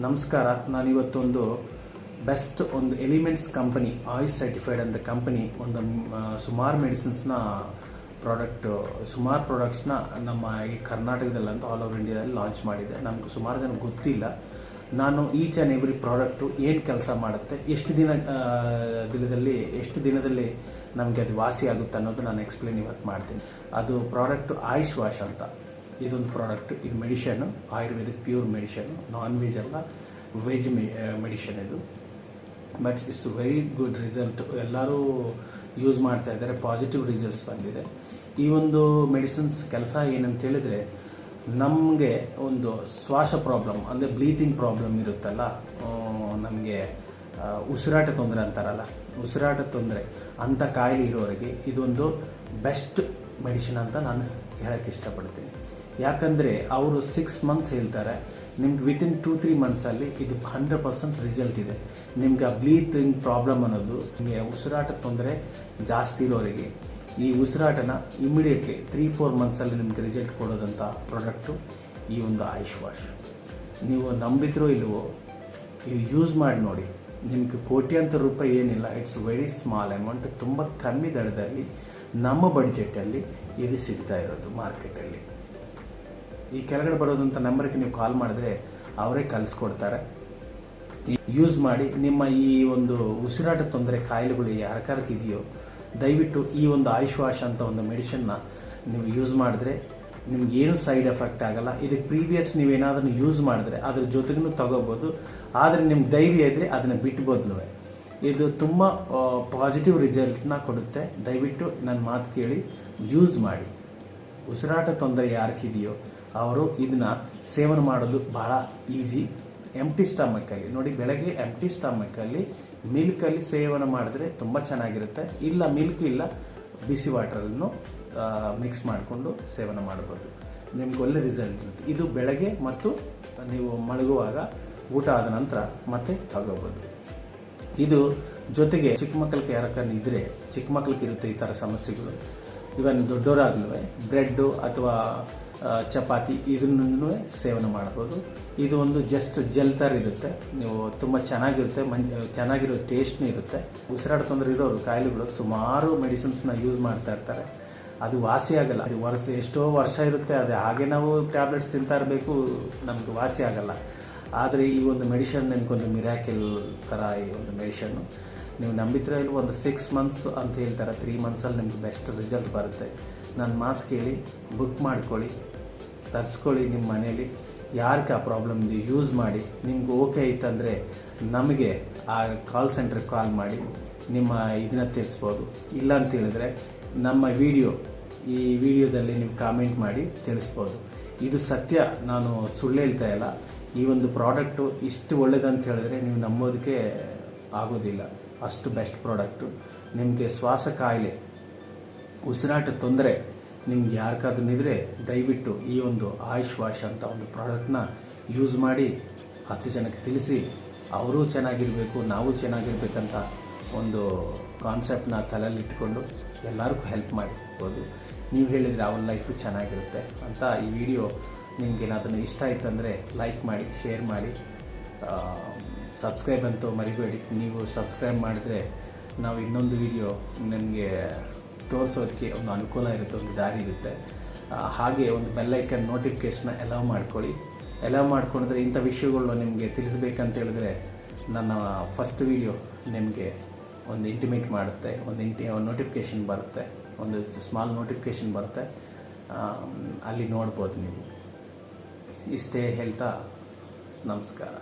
ನಮಸ್ಕಾರ. ನಾನಿವತ್ತೊಂದು ಬೆಸ್ಟ್ ಒಂದು elements company ಆಯಿಸ್ certified ಅಂತ ಕಂಪನಿ ಒಂದು ಸುಮಾರು ಮೆಡಿಸಿನ್ಸ್ನ ಸುಮಾರು ಪ್ರಾಡಕ್ಟ್ಸ್ನ ನಮ್ಮ ಈ ಕರ್ನಾಟಕದಲ್ಲಂತೂ ಆಲ್ ಓವರ್ ಇಂಡಿಯಾದಲ್ಲಿ ಲಾಂಚ್ ಮಾಡಿದೆ. ನಮ್ಗೆ ಸುಮಾರು ಜನ ಗೊತ್ತಿಲ್ಲ. ನಾನು ಈಚ್ ಆ್ಯಂಡ್ ಎವ್ರಿ ಪ್ರಾಡಕ್ಟು ಏನು ಕೆಲಸ ಮಾಡುತ್ತೆ, ಎಷ್ಟು ದಿನದಲ್ಲಿ ನಮಗೆ ಅದು ವಾಸಿ ಆಗುತ್ತೆ ಅನ್ನೋದು ನಾನು ಎಕ್ಸ್ಪ್ಲೇನ್ ಇವತ್ತು ಮಾಡ್ತೀನಿ. ಅದು ಪ್ರಾಡಕ್ಟು ಆಯುಷ್ ವಾಶ್ ಅಂತ. ಇದೊಂದು ಪ್ರಾಡಕ್ಟ್, ಇದು medicine, Ayurvedic pure medicine, non veg ಅಲ್ಲ, ವೆಜ್ ಮೆಡಿಷನ್ ಇದು. But it's very good result. ಎಲ್ಲರೂ ಯೂಸ್ ಮಾಡ್ತಾ ಇದ್ದಾರೆ, ಪಾಸಿಟಿವ್ ರಿಸಲ್ಟ್ಸ್ ಬಂದಿದೆ. ಈ ಒಂದು ಮೆಡಿಸಿನ್ಸ್ ಕೆಲಸ ಏನಂತ ಹೇಳಿದರೆ, ನಮಗೆ ಒಂದು ಶ್ವಾಸ ಪ್ರಾಬ್ಲಮ್ ಅಂದರೆ ಬ್ಲೀತಿಂಗ್ ಪ್ರಾಬ್ಲಮ್ ಇರುತ್ತಲ್ಲ, ನಮಗೆ ಉಸಿರಾಟ ತೊಂದರೆ ಅಂತಾರಲ್ಲ, ಉಸಿರಾಟ ತೊಂದರೆ ಅಂಥ ಕಾಯಿಲೆ ಇರೋರಿಗೆ ಇದೊಂದು ಬೆಸ್ಟ್ ಮೆಡಿಸಿನ್ ಅಂತ ನಾನು ಹೇಳೋಕ್ಕೆ ಇಷ್ಟಪಡ್ತೀನಿ. ಯಾಕಂದರೆ ಅವರು 6 months ಹೇಳ್ತಾರೆ, ನಿಮ್ಗೆ ವಿತಿನ್ 2-3 monthsಲ್ಲಿ ಇದು 100% ರಿಸಲ್ಟ್ ಇದೆ. ನಿಮ್ಗೆ ಆ ಬ್ಲೀತಿಂಗ್ ಪ್ರಾಬ್ಲಮ್ ಅನ್ನೋದು, ನಿಮಗೆ ಉಸಿರಾಟ ತೊಂದರೆ ಜಾಸ್ತಿ ಇರೋರಿಗೆ ಈ ಉಸಿರಾಟನ ಇಮಿಡಿಯೇಟ್ಲಿ 3-4 monthsಲ್ಲಿ ನಿಮ್ಗೆ ರಿಸಲ್ಟ್ ಕೊಡೋದಂಥ ಪ್ರಾಡಕ್ಟು ಈ ಒಂದು ಆಯುಷ್ ವಾಶ್. ನೀವು ನಂಬಿದ್ರೋ ಇಲ್ವೋ, ಇದು ಯೂಸ್ ಮಾಡಿ ನೋಡಿ. ನಿಮಗೆ ಕೋಟ್ಯಾಂತರ ರೂಪಾಯಿ ಏನಿಲ್ಲ, ಇಟ್ಸ್ ವೆರಿ ಸ್ಮಾಲ್ ಅಮೌಂಟ್. ತುಂಬ ಕಮ್ಮಿ ದರದಲ್ಲಿ ನಮ್ಮ ಬಡ್ಜೆಟಲ್ಲಿ ಇದು ಸಿಗ್ತಾ ಇರೋದು ಮಾರ್ಕೆಟಲ್ಲಿ. ಈ ಕೆಳಗಡೆ ಬರೋದಂಥ ನಂಬರ್ಗೆ ನೀವು ಕಾಲ್ ಮಾಡಿದ್ರೆ ಅವರೇ ಕಲಿಸ್ಕೊಡ್ತಾರೆ. ಯೂಸ್ ಮಾಡಿ. ನಿಮ್ಮ ಈ ಒಂದು ಉಸಿರಾಟ ತೊಂದರೆ ಕಾಯಿಲೆಗಳು ಯಾರಕ್ಕಾರಕ್ಕೆ ಇದೆಯೋ, ದಯವಿಟ್ಟು ಈ ಒಂದು ಆಯುಷ್ ವಾಶ್ ಅಂತ ಒಂದು ಮೆಡಿಷನ್ನ ನೀವು ಯೂಸ್ ಮಾಡಿದ್ರೆ ನಿಮ್ಗೇನು ಸೈಡ್ ಎಫೆಕ್ಟ್ ಆಗಲ್ಲ. ಇದಕ್ಕೆ ಪ್ರೀವಿಯಸ್ ನೀವೇನಾದ್ರೂ ಯೂಸ್ ಮಾಡಿದ್ರೆ ಅದ್ರ ಜೊತೆಗೂ ತಗೋಬೋದು. ಆದರೆ ನಿಮ್ಗೆ ಧೈರ್ಯ ಇದ್ದರೆ ಅದನ್ನು ಬಿಟ್ಬೋದು. ಇದು ತುಂಬ ಪಾಸಿಟಿವ್ ರಿಸಲ್ಟ್ನ ಕೊಡುತ್ತೆ. ದಯವಿಟ್ಟು ನನ್ನ ಮಾತು ಕೇಳಿ ಯೂಸ್ ಮಾಡಿ. ಉಸಿರಾಟ ತೊಂದರೆ ಯಾರಿಗಿದೆಯೋ ಅವರು ಇದನ್ನ ಸೇವನೆ ಮಾಡೋದು ಬಹಳ ಈಸಿ. ಎಂಟಿ ಸ್ಟಮಕ್ಕಲ್ಲಿ ನೋಡಿ, ಬೆಳಗ್ಗೆ ಎಂಟಿ ಸ್ಟಮಕ್ಕಲ್ಲಿ ಮಿಲ್ಕಲ್ಲಿ ಸೇವನೆ ಮಾಡಿದ್ರೆ ತುಂಬ ಚೆನ್ನಾಗಿರುತ್ತೆ. ಇಲ್ಲ ಮಿಲ್ಕ್ ಇಲ್ಲ, ಬಿಸಿ ವಾಟರನ್ನು ಮಿಕ್ಸ್ ಮಾಡಿಕೊಂಡು ಸೇವನೆ ಮಾಡ್ಬೋದು. ನಿಮ್ಗೆ ಒಳ್ಳೆ ರಿಸಲ್ಟ್ ಇರುತ್ತೆ. ಇದು ಬೆಳಗ್ಗೆ ಮತ್ತು ನೀವು ಮಲಗುವಾಗ ಊಟ ಆದ ನಂತರ ಮತ್ತೆ ತಗೋಬೋದು. ಇದು ಜೊತೆಗೆ ಚಿಕ್ಕ ಮಕ್ಕಳಿಗೆ ಯಾರಕ್ಕನ್ನು ಇದ್ದರೆ, ಚಿಕ್ಕ ಮಕ್ಕಳಿಗೆ ಇರುತ್ತೆ ಈ ಥರ ಸಮಸ್ಯೆಗಳು. ಇವನ್ ದೊಡ್ಡವರಾಗ್ಲೂ ಬ್ರೆಡ್ಡು ಅಥವಾ ಚಪಾತಿ ಇದನ್ನು ಸೇವನೆ ಮಾಡ್ಬೋದು. ಇದು ಒಂದು ಜಸ್ಟ್ ಜೆಲ್ ಥರ ಇರುತ್ತೆ. ನೀವು ತುಂಬ ಚೆನ್ನಾಗಿರುತ್ತೆ, ಚೆನ್ನಾಗಿರೋ ಟೇಸ್ಟ್ನೂ ಇರುತ್ತೆ. ಉಸಿರಾಟ ತೊಂದರೆ ಇರೋರು ಕಾಯಿಲೆಗಳು ಸುಮಾರು ಮೆಡಿಸಿನ್ಸ್ನ ಯೂಸ್ ಮಾಡ್ತಾ ಇರ್ತಾರೆ, ಅದು ವಾಸಿ ಆಗಲ್ಲ. ಅದು ಎಷ್ಟೋ ವರ್ಷ ಇರುತ್ತೆ, ಅದು ಹಾಗೆ ನಾವು ಟ್ಯಾಬ್ಲೆಟ್ಸ್ ತಿಂತಾ ಇರಬೇಕು, ನಮ್ಗೆ ವಾಸಿ ಆಗಲ್ಲ. ಆದರೆ ಈ ಒಂದು ಮೆಡಿಷನ್ ನಿಮ್ಗೊಂದು ಮಿರಾಕಲ್ ಥರ ಈ ಒಂದು ಮೆಡಿಷನ್ನು. ನೀವು ನಂಬಿದ್ರೆ ಇಲ್ಲಿ ಒಂದು 6 months ಅಂತ ಹೇಳ್ತಾರೆ, 3 monthsಲ್ಲಿ ನಿಮ್ಗೆ ಬೆಸ್ಟ್ ರಿಸಲ್ಟ್ ಬರುತ್ತೆ. ನನ್ನ ಮಾತು ಕೇಳಿ ಬುಕ್ ಮಾಡ್ಕೊಳ್ಳಿ, ತರಿಸ್ಕೊಳ್ಳಿ. ನಿಮ್ಮ ಮನೇಲಿ ಯಾರಿಗೆ ಆ ಪ್ರಾಬ್ಲಮ್ ಇದೆ ಯೂಸ್ ಮಾಡಿ. ನಿಮ್ಗೆ ಓಕೆ ಇತ್ತಂದರೆ ನಮಗೆ ಆ ಕಾಲ್ ಸೆಂಟ್ರಿಗೆ ಕಾಲ್ ಮಾಡಿ ನಿಮ್ಮ ಇದನ್ನ ತಿಳಿಸ್ಬೋದು. ಇಲ್ಲ ಅಂತ ಹೇಳಿದ್ರೆ ನಮ್ಮ ಈ ವಿಡಿಯೋದಲ್ಲಿ ನೀವು ಕಾಮೆಂಟ್ ಮಾಡಿ ತಿಳಿಸ್ಬೋದು. ಇದು ಸತ್ಯ, ನಾನು ಸುಳ್ಳು ಹೇಳ್ತಾ ಇಲ್ಲ. ಈ ಒಂದು ಪ್ರಾಡಕ್ಟು ಇಷ್ಟು ಒಳ್ಳೆಯದಂತ ಹೇಳಿದ್ರೆ ನೀವು ನಂಬೋದಕ್ಕೆ ಆಗೋದಿಲ್ಲ. ಅಷ್ಟು ಬೆಸ್ಟ್ ಪ್ರಾಡಕ್ಟು. ನಿಮಗೆ ಶ್ವಾಸ ಕಾಯಿಲೆ, ಉಸಿರಾಟ ತೊಂದರೆ ನಿಮ್ಗೆ ಯಾರಿಗಾದ್ರೂ ದಯವಿಟ್ಟು ಈ ಒಂದು ಆಯುಷ್ ವಾಶ್ ಅಂತ ಒಂದು ಪ್ರಾಡಕ್ಟ್ನ ಯೂಸ್ ಮಾಡಿ 10 ಜನಕ್ಕೆ ತಿಳಿಸಿ. ಅವರೂ ಚೆನ್ನಾಗಿರಬೇಕು, ನಾವು ಚೆನ್ನಾಗಿರ್ಬೇಕಂತ ಒಂದು ಕಾನ್ಸೆಪ್ಟ್ನ ತಲೆಯಲ್ಲಿ ಇಟ್ಕೊಂಡು ಎಲ್ಲರಿಗೂ ಹೆಲ್ಪ್ ಮಾಡಿರ್ಬೋದು. ನೀವು ಹೇಳಿದರೆ ಅವ್ರ ಲೈಫು ಚೆನ್ನಾಗಿರುತ್ತೆ ಅಂತ. ಈ ವಿಡಿಯೋ ನಿಮ್ಗೇನಾದ್ರೂ ಇಷ್ಟ ಆಯ್ತಂದರೆ ಲೈಕ್ ಮಾಡಿ, ಶೇರ್ ಮಾಡಿ, ಸಬ್ಸ್ಕ್ರೈಬ್ ಅಂತೂ ಮರಿಬೇಡಿ. ನೀವು ಸಬ್ಸ್ಕ್ರೈಬ್ ಮಾಡಿದ್ರೆ ನಾವು ಇನ್ನೊಂದು ವಿಡಿಯೋ ನಿಮಗೆ ತೋರಿಸೋದಕ್ಕೆ ಒಂದು ಅನುಕೂಲ ಇರುತ್ತೆ, ಒಂದು ದಾರಿ ಇರುತ್ತೆ. ಹಾಗೆ ಒಂದು ಬೆಲ್ಲೈಕನ್ ನೋಟಿಫಿಕೇಷನ್ನ ಅಲೌ ಮಾಡ್ಕೊಳ್ಳಿ. ಅಲೌ ಮಾಡ್ಕೊಂಡ್ರೆ ಇಂಥ ವಿಷಯಗಳು ನಿಮಗೆ ತಿಳಿಸ್ಬೇಕಂತ ಹೇಳಿದ್ರೆ ನನ್ನ ಫಸ್ಟ್ ವಿಡಿಯೋ ನಿಮಗೆ ಒಂದು ಇಂಟಿಮೇಟ್ ಮಾಡುತ್ತೆ, ಒಂದು ನೋಟಿಫಿಕೇಷನ್ ಬರುತ್ತೆ, ಒಂದು ಸ್ಮಾಲ್ ನೋಟಿಫಿಕೇಷನ್ ಬರುತ್ತೆ, ಅಲ್ಲಿ ನೋಡ್ಬೋದು ನೀವು. ಇಷ್ಟೇ ಹೇಳ್ತಾ ನಮಸ್ಕಾರ.